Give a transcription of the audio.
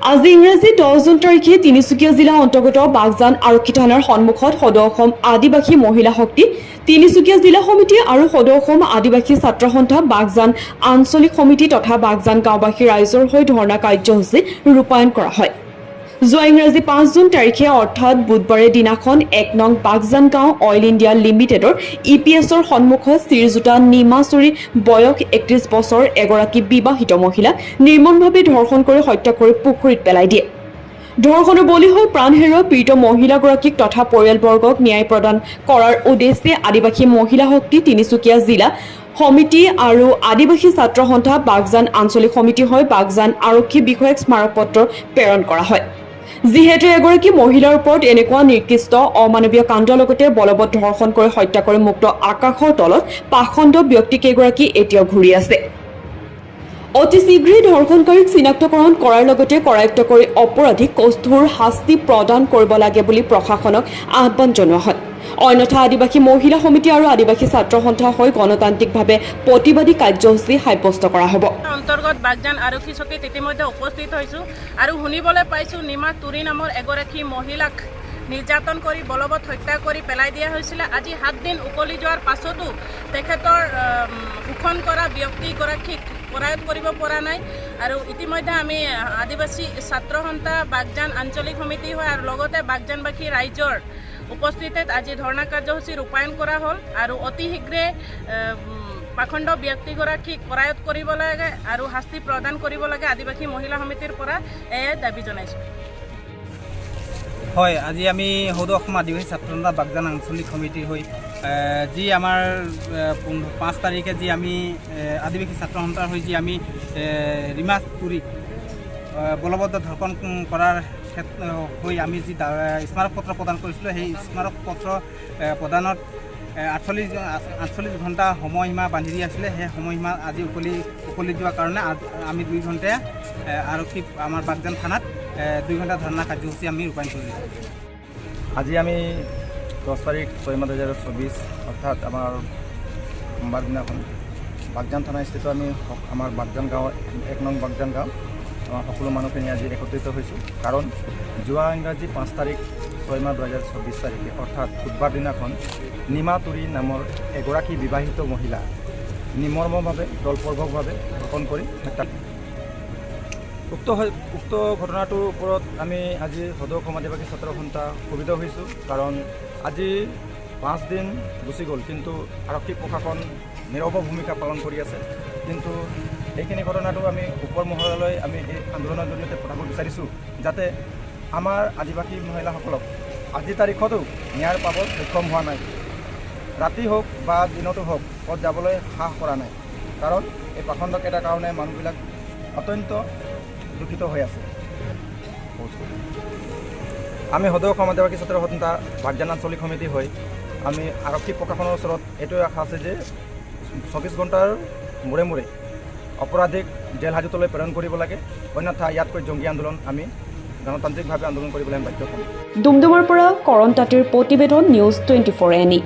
আজি ইংৰাজী 10 জুন তাৰিখে তিনিচুকীয়া জিলা অন্তৰ্গত বাগজান আৰক্ষী থানাৰ সন্মুখত সদৌ অসম আদিবাসী মহিলা শক্তি তিনিচুকীয়া জিলা সমিতি আৰু সদৌ অসম আদিবাসী ছাত্ৰ সন্থা বাগজান আঞ্চলিক সমিতি তথা বাগজান গাঁওবাসী ৰাইজৰ হৈ ধৰ্ণা কাৰ্যসূচী ৰূপায়ণ কৰা হয়। যোৱা ইংৰাজী 5 জুন তাৰিখে অৰ্থাৎ বুধবাৰে দিনাখন 1 নং বাগজান গাঁও অইল ইণ্ডিয়া লিমিটেডৰ EPSৰ সন্মুখত শ্ৰীযুতা নিমাচুৰী বয়স 31 বছৰ এগৰাকী বিবাহিত মহিলা নিৰ্মমভাৱে ধৰ্ষণ কৰি হত্যা কৰি পুখুৰীত পেলাই দিয়ে। ধৰ্ষণৰ বলি হৈ প্ৰাণ হেৰুওৱা পীড়িত মহিলাগৰাকীক তথা পৰিয়ালবৰ্গক ন্যায় প্ৰদান কৰাৰ উদ্দেশ্যে আদিবাসী মহিলা শক্তি তিনিচুকীয়া জিলা সমিতি আৰু আদিবাসী ছাত্ৰ সন্থা বাগজান আঞ্চলিক সমিতি হৈ বাগজান আৰক্ষী বিষয়াক স্মাৰকপত্ৰ প্ৰেৰণ কৰা হয়। যিহেতু এগৰাকী মহিলাৰ ওপৰত এনেকুৱা নিকৃষ্ট অমানৱীয় কাণ্ডৰ লগতে বলবৎ ধৰ্ষণ কৰি হত্যা কৰি মুক্ত আকাশৰ তলত পাখণ্ড ব্যক্তিকেইগৰাকী এতিয়াও ঘূৰি আছে। অতি শীঘ্ৰেই ধৰ্ষণকাৰীক চিনাক্তকৰণ কৰাৰ লগতে কৰায়ত্ব কৰি অপৰাধীক কঠোৰ শাস্তি প্ৰদান কৰিব লাগে বুলি প্ৰশাসনক আহ্বান জনোৱা হয়। অন্যথা আদিবাসী মহিলা সমিতি আৰু আদিবাসী ছাত্ৰ সন্থা হৈ গণতান্ত্ৰিকভাৱে প্ৰতিবাদী কাৰ্যসূচী সাব্যস্ত কৰা হ'ব। অন্তৰ্গত বাগজান আৰক্ষী চকীত ইতিমধ্যে উপস্থিত হৈছোঁ আৰু শুনিবলৈ পাইছোঁ নিমা তুৰী নামৰ এগৰাকী মহিলাক নিৰ্যাতন কৰি বলবৎ হত্যা কৰি পেলাই দিয়া হৈছিলে। আজি 7 দিন উকলি যোৱাৰ পাছতো তেখেতৰ শোষণ কৰা ব্যক্তিগৰাকীক কৰায়ত্ব কৰিব পৰা নাই আৰু ইতিমধ্যে আমি আদিবাসী ছাত্ৰ সন্থা বাগজান আঞ্চলিক সমিতি হয় আৰু লগতে বাগজানবাসী ৰাইজৰ উপস্থিতিত আজি ধৰ্ণা কাৰ্যসূচী ৰূপায়ণ কৰা হ'ল আৰু অতি শীঘ্ৰে পাখণ্ড ব্যক্তিগৰাকীক কৰায়ত্ব কৰিব লাগে আৰু শাস্তি প্ৰদান কৰিব লাগে আদিবাসী মহিলা সমিতিৰ পৰা এয়ে দাবী জনাইছোঁ। হয়, আজি আমি সদৌ অসম আদিবাসী ছাত্ৰ সন্থা বাগজান আঞ্চলিক সমিতিৰ হৈ যি আমাৰ 5 তাৰিখে যি আমি আদিবাসী ছাত্ৰ সন্থাৰ হৈ যি আমি ৰীমা তুৰীক বলবদ্ধ ধৰ্ষণ কৰাৰ হৈ আমি যি স্মাৰক পত্ৰ প্ৰদান কৰিছিলোঁ, সেই স্মাৰক পত্ৰ প্ৰদানত 48 ঘণ্টা সময়সীমা বান্ধি দি আছিলে। সেই সময়সীমা আজি উকলি যোৱাৰ কাৰণে আমি 2 ঘণ্টা আৰক্ষী আমাৰ বাগজান থানাত 2 ঘণ্টা ধৰ্ণা কাৰ্যসূচী আমি ৰূপায়ণ কৰিছোঁ। আজি আমি 10 তাৰিখ 6 মাহ 2024 অৰ্থাৎ আমাৰ সোমবাৰ দিনাখন বাগজান থানাস্থিত আমি আমাৰ বাগজান গাঁও 1 নং বাগজান গাঁও সকলো মানুহখিনি আজি একত্ৰিত হৈছোঁ। কাৰণ যোৱা ইংৰাজী 5 তাৰিখ 6 মাহ 2024 তাৰিখে অৰ্থাৎ বুধবাৰ দিনাখন নিমা তুৰী নামৰ এগৰাকী বিবাহিত মহিলা নিৰ্মমভাৱে বলপূৰ্বকভাৱে ধৰ্ষণ কৰি হত্যা। উক্ত ঘটনাটোৰ ওপৰত আমি আজি সদৌ অসম আদিবাসী ছাত্ৰ সন্থা ক্ষোভিত হৈছোঁ। কাৰণ আজি 5 দিন গুচি গ'ল, কিন্তু আৰক্ষী প্ৰশাসন নীৰৱ ভূমিকা পালন কৰি আছে। কিন্তু এইখিনি ঘটনাটো আমি ওপৰ মহললৈ আমি এই আন্দোলনৰ জৰিয়তে পঠাব বিচাৰিছোঁ, যাতে আমাৰ আদিবাসী মহিলাসকলক আজিৰ তাৰিখতো ন্যায় পাব সক্ষম হোৱা নাই। ৰাতি হওক বা দিনতো হওক পথ যাবলৈ সাহস কৰা নাই। কাৰণ এই পাখণ্ডকেইটাৰ কাৰণে মানুহবিলাক অত্যন্ত দুখিত হৈ আছে। আমি সদৌ অসম আদিবাসী ছাত্ৰ সন্থা বাগজান আঞ্চলিক সমিতি হৈ আমি আৰক্ষী প্ৰশাসনৰ ওচৰত এইটোৱে আশা আছে যে 24 ঘণ্টাৰ মূৰে মূৰে অপৰাধীক জেল হাজতলৈ প্ৰেৰণ কৰিব লাগে। অন্যথা ইয়াতকৈ জংগী আন্দোলন আমি গণতান্ত্ৰিকভাৱে আন্দোলন কৰিবলৈ বাধ্য হ'ম। ডুমডুমাৰ পৰা কৰণ তাঁতীৰ প্ৰতিবেদন নিউজ 24 NE।